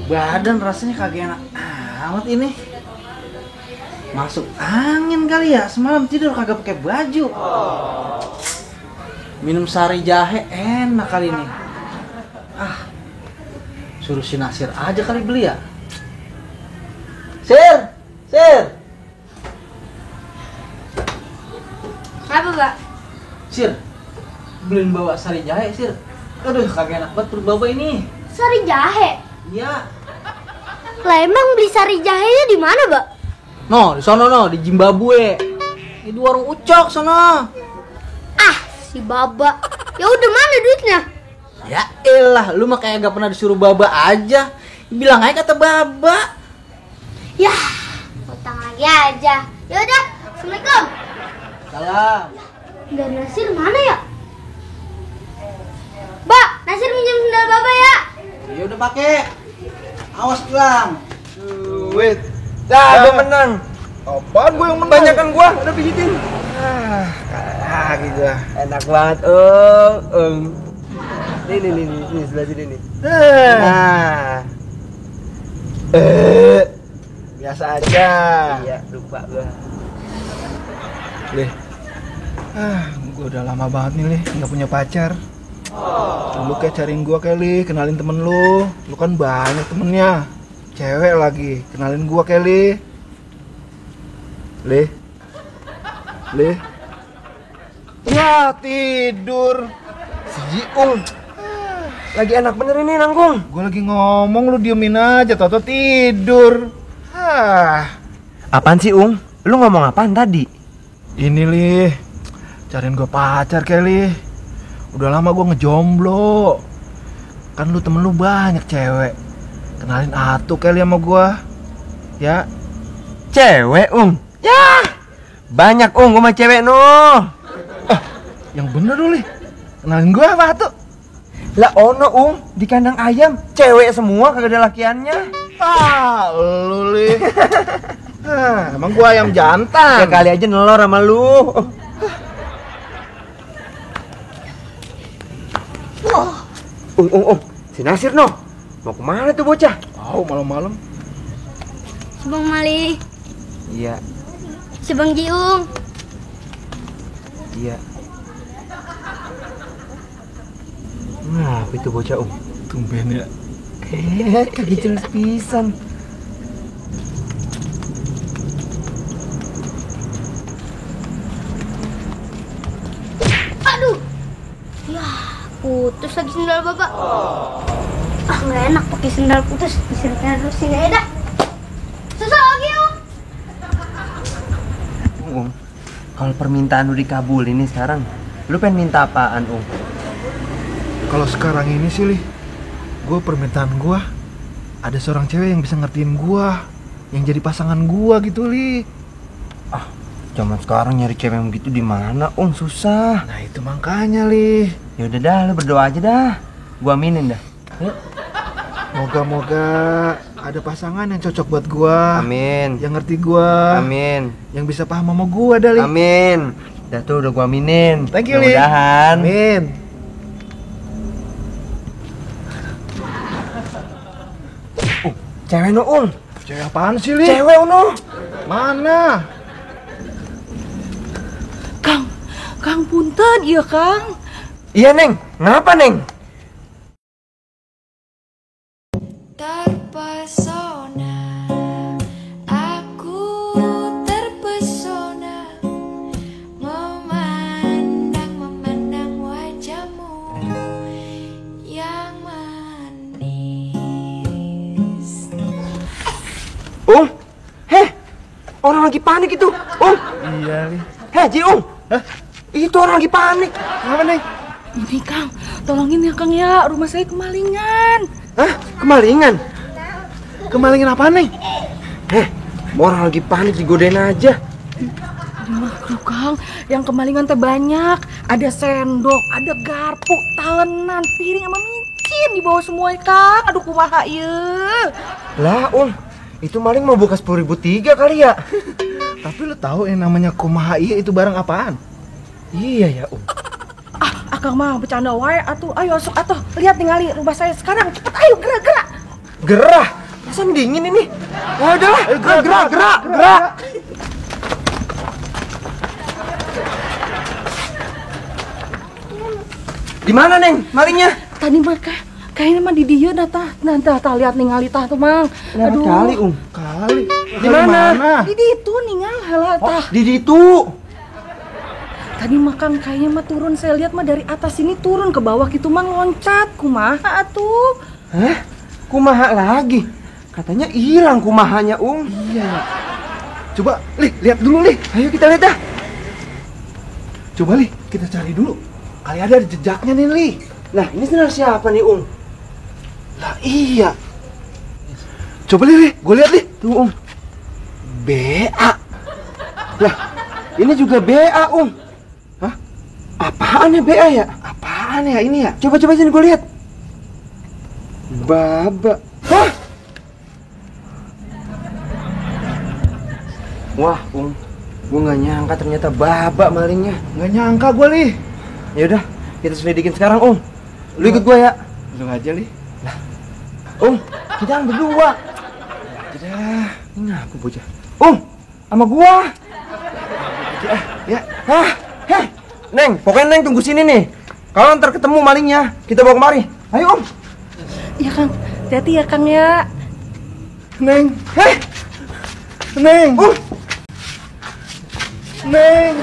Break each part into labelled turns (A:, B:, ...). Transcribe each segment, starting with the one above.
A: Badan rasanya kagak enak amat ini. Masuk angin kali ya, semalam tidur kagak pakai baju. Minum sari jahe enak kali ini. Suruh si Nasir aja kali beli ya. Sir.
B: Apa, Mbak?
A: Sir, beliin bawa sari jahe, Sir. Aduh, kagak enak banget perut baba ini.
B: Sari jahe?
A: Iya.
B: Lah emang beli sari jahenya di mana, Mbak?
A: No, di sono no, di Zimbabwe. Di warung Ucok sono.
B: Si Baba. Ya udah, mana duitnya?
A: Ya elah, lu mah kayak gak pernah disuruh baba aja. Bilang aja kata baba.
B: Yah, utang lagi aja. Ya udah, Assalamualaikum.
A: Salam.
B: Dan Nasir mana ya? Mbak, Nasir minjem sendal Baba ya.
A: Ya udah pakai. Awas hilang.
C: Duit. Dah, gue menang. Apaan gue yang menang? Banyakan gue, udah pijitin. Kalah gitu lah. Enak banget, Nih, sebelah sini nih. Biasa aja. Iya, lupa gue. Lih. Gue udah lama banget nih, Lih, nggak punya pacar. Lu kayak cariin gue Kelly, kenalin temen lu. Lu kan banyak temennya. Cewek lagi, kenalin gue Kelly. Lih. Ya tidur. Si Jiung. Lagi enak bener ini nanggung. Gue lagi ngomong lu diemin aja, toto tidur.
D: Apaan sih, Ung? Lu ngomong apaan tadi?
C: Ini Lih, cariin gue pacar Kelly. Udah lama gue ngejomblo. Kan lu temen lu banyak cewek. Kenalin atuh Kelly sama gue. Ya.
D: Cewek, Ung? Ya, banyak, Ung, gue mah cewek no.
C: Yang bener lu Lih. Kenalin gue apa atuh?
D: Lah ono, Ung, di kandang ayam cewek semua, kagak ada lakiannya.
C: Lu Lih. Emang gue ayam jantan.
D: Ya kali aja nelor sama lu. Ung, si Nasir no, mau kemana tuh bocah?
C: Malam-malam.
B: Si Bang Mali,
D: Iya,
B: si Bang Jiung.
D: iya. Nah, apa itu bocah, Ung?
C: Tumben ya.
D: Kagak jelas pisan.
B: Aduh. Yah, putus lagi sendal Baba. Nggak enak pakai sendal putus. Disini terus sini aja dah. Susah lagi, Om.
D: Ung, kalau permintaan lu dikabulin nih sekarang, lu pengen minta apaan, Ung?
C: Kalau sekarang ini sih Lih, gue permintaan gue ada seorang cewek yang bisa ngertiin gue, yang jadi pasangan gue gitu Lih.
D: Zaman sekarang nyari cewek yang begitu di mana, Ung? Susah.
C: Nah itu makanya Lih.
D: Ya udah dah, lu berdoa aja dah. Gua aminin dah. Yuk.
C: Moga-moga ada pasangan yang cocok buat gue.
D: Amin.
C: Yang ngerti gue.
D: Amin.
C: Yang bisa paham sama gue dah Lih.
D: Amin. Dah tuh udah gua aminin.
C: Thank you Lih.
D: Mudah-mudahan.
C: Amin.
D: Cewek no, Ung.
C: Cewek apaan sih Lih?
D: Cewek no.
C: Mana?
E: Kang punten, iya Kang.
D: Iya, Neng. Ngapa, Neng?
F: Terpesona, aku terpesona memandang wajahmu yang manis.
D: Ung. Heh. Orang lagi panik itu. Ung.
C: Iya Lih.
D: Jiung. Itu orang lagi panik. Kenapa, Neng?
E: Ini Kang, tolongin ya Kang ya, rumah saya kemalingan.
D: Hah? Kemalingan?
C: Kemalingan apaan Neng?
D: Orang lagi panik digodain aja.
E: Aduh Kang, yang kemalingan teh banyak. Ada sendok, ada garpu, talenan, piring sama micin di bawah semua Kang. Aduh kumaha ieu.
D: Lah, Ung. Itu maling mau buka 10.003 kali ya?
C: Tapi lu tahu yang namanya kumaha ieu itu barang apaan?
D: Iya ya, Ung.
E: Akang mah bercanda wae atuh. Ayo sok atuh. Lihat ningali rumah saya sekarang. Cepet ayo gerak-gerak.
D: Gerah. Perasaan dingin ini. Ya udahlah, gerak. Di mana, Neng? Malingnya?
E: Tadi mah kayaknya mah di dia tah lihat ningali tah tuh, Mang. Aduh.
C: Kali.
D: Di mana?
E: Di ditu ningal heula tah.
D: Di situ.
E: Tadi mah Kang kayaknya mah turun, saya lihat mah dari atas sini turun ke bawah gitu mah loncat. Kumaha atuh?
D: Hah? Kumaha lagi? Katanya hilang kumahanya,
C: Iya ya. Coba, Li, lihat dulu, Li.
D: Ayo kita lihat dah.
C: Coba, Li, kita cari dulu. Kali ada jejaknya nih, Li.
D: Lah, ini sendal siapa nih,
C: Lah, iya. Coba, Li, gue lihat, Li.
D: Tuh,
C: BA.
D: Lah, ini juga BA, Hah? Apaan ya BA ya?
C: Apaan ya ini ya?
D: Coba sini gue lihat. Baba. Hah? Wah, gue nggak nyangka ternyata Baba malingnya.
C: Nggak nyangka gue, Li.
D: Ya udah, kita selidikin sekarang, Lu ikut gue ya.
C: Lu aja, Li.
D: Kita yang berdua.
C: Udah.
D: Ini ngapa bocah? Sama gua.
C: Ya.
D: Heh. Neng, pokoknya Neng tunggu sini nih. Kalau ntar ketemu malingnya, kita bawa kemari. Ayo,
E: Iya Kang, hati-hati ya Kang ya.
C: Neng. Neng. Neng.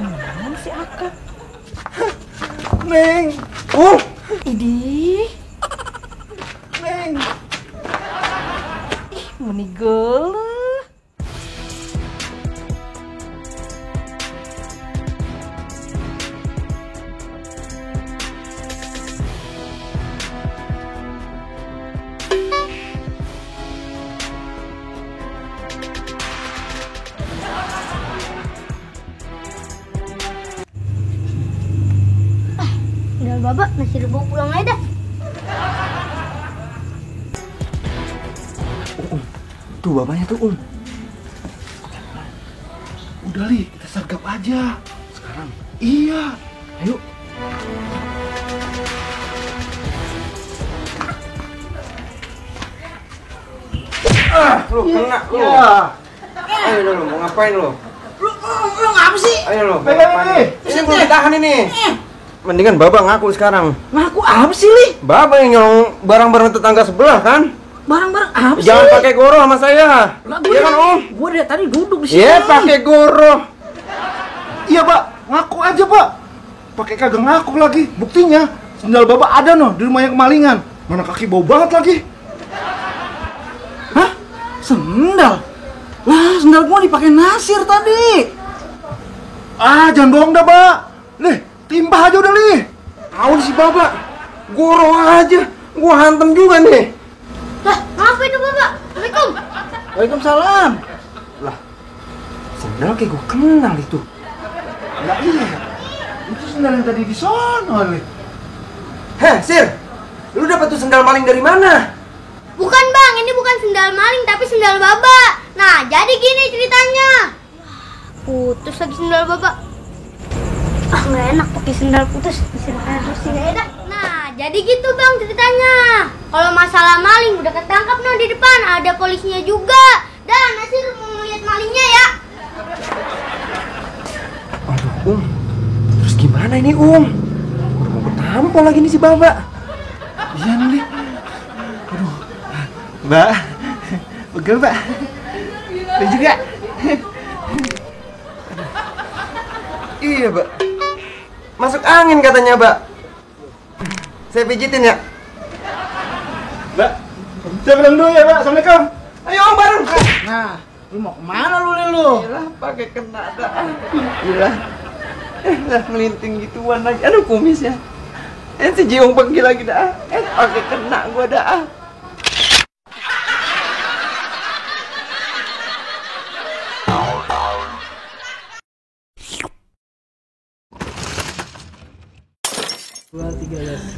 E: Mana si Akang?
C: Neng.
E: Idih,
C: Neng.
E: menigel.
B: Sendal Baba masih dibawa pulang aja dah.
D: Tuh bapaknya tuh,
C: Udah, Li, kita sergap aja.
D: Sekarang.
C: Iya.
D: Ayo. Lu kena lu.
C: Ya.
D: Ayo lu, mau ngapain lu?
A: Lu ngapa sih?
D: Ayo lu,
C: Pegang
D: ngapain
C: ini.
D: lu? Ini belum ditahan ini. Mendingan Baba ngaku sekarang.
A: Ngaku apa sih, Li?
D: Baba yang nyolong barang-barang tetangga sebelah kan?
A: Barang-barang apa sih?
D: Jangan pakai goro sama saya.
A: Lah,
D: Iya kan,
A: Gue dari tadi duduk di sini.
D: Iya, pakai goro.
C: Iya, Pak. Ngaku aja, Pak. Pakai kagak ngaku lagi. Buktinya sendal Bapak ada noh di rumahnya kemalingan. Mana kaki bau banget lagi.
A: Hah? Sendal? Lah, sendal gua dipakai Nasir tadi.
C: Ah, jangan bohong dah, Pak. Nih, timpah aja udah, Li.
D: Tahu si Baba. Goro aja. Gua hantem juga nih.
B: Lah, apa itu Bapak? Assalamualaikum.
A: Waalaikumsalam.
D: Sendal kayak gua kenal itu.
C: Lah iya. Itu sendal yang tadi di sono, Li.
D: Heh, Sir. Lu dapat tuh sendal maling dari mana?
B: Bukan Bang, ini bukan sendal maling tapi sendal Baba. Nah, jadi gini ceritanya. Putus lagi sendal Baba. Nggak enak pakai sendal putus. Istirahat terus sini aja dah. Nah, jadi gitu Bang ceritanya. Kalau masalah maling udah ketangkap no di depan, ada polisinya juga. Dan Nasir mau lihat malingnya ya.
D: Aduh, Terus gimana ini, Udah mau ketampol lagi nih si Baba.
C: Iya nih, Li. Aduh. Mbak. Pegel, Mbak. Lu juga.
D: Iya, Mbak. Masuk angin katanya, Mbak. Saya pijitin ya.
C: Mbak. Saya bilang dulu ya, Mbak. Assalamualaikum.
D: Ayo, Om, bareng.
A: Nah, lu mau kemana lu, Li, lu?
D: Yalah, pakai kena dah. Yalah. Lah ngelinting gituan lagi. Aduh, kumisnya. Si Jiung pergi lagi dah. Pakai kena gua dah.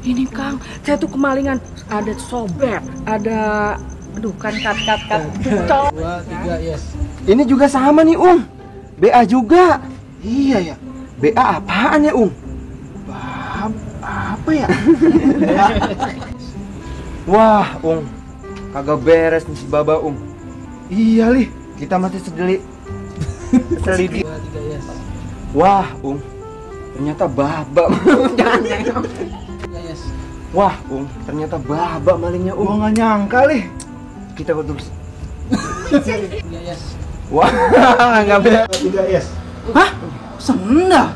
E: Ini Kang, saya tuh kemalingan. Ada sobek, ada kat. Col.
A: 2, 3, yes.
D: Ini juga sama nih, BA juga.
C: Iya ya.
D: BA apaan ya,
C: Apa ya?
D: Wah, Kagak beres nih si Baba,
C: Iya, Li.
D: Kita masih selidiki. Wah, ternyata Baba. Jangan. Wah, ternyata Baba malingnya,
C: Gua nggak nyangka, Li.
D: Kita betul. Wah, nggak beres.
C: 3 yes.
A: Hah? Sendal?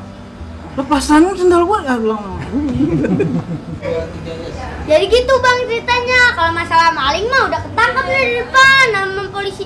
A: Lepasan sendal gua ya ulang.
B: Jadi gitu bang ceritanya. Kalau masalah maling mah udah ketangkap dari depan sama polisi.